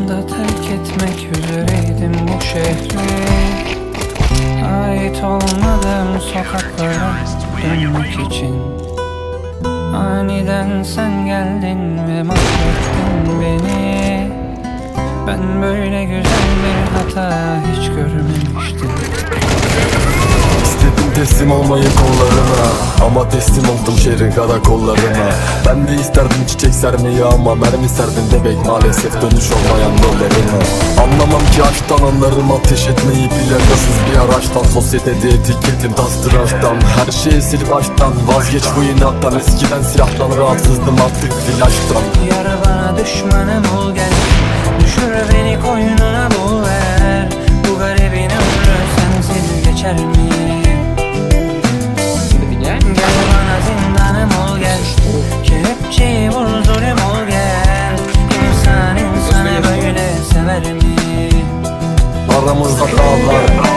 anda terk etmek üzereydim bu şehri. Ait olmadığım sokaklara dönmek için. Aniden sen geldin ve mahvettin beni. Ben böyle güzel bir hata hiç görmemiştim. İstedim teslim olmayı kollarına, ama teslim oldum şehrin karakollarına. Ben de isterdim çiçek sermeyi ama mermi serdin bebek, maalesef dönüş olmayan yollarına. Anlamam ki aşktan, anlarım ateş etmeyi plakasız bir araçtan. Sosyetede etiketim tastıraçtan, her şeyi sil baştan. Vazgeç bu inattan, eskiden silahtan rahatsızdım artık flaştan. Yar bana düşmanım ol gel, düşür beni koynuna bul ver. Bu garibin ömrü sensiz geçer mi? Gel bana zindanım ol gel, kelepçeyi vur zulüm ol gel. İnsan insanı böyle sever mi? Aramızda dağlar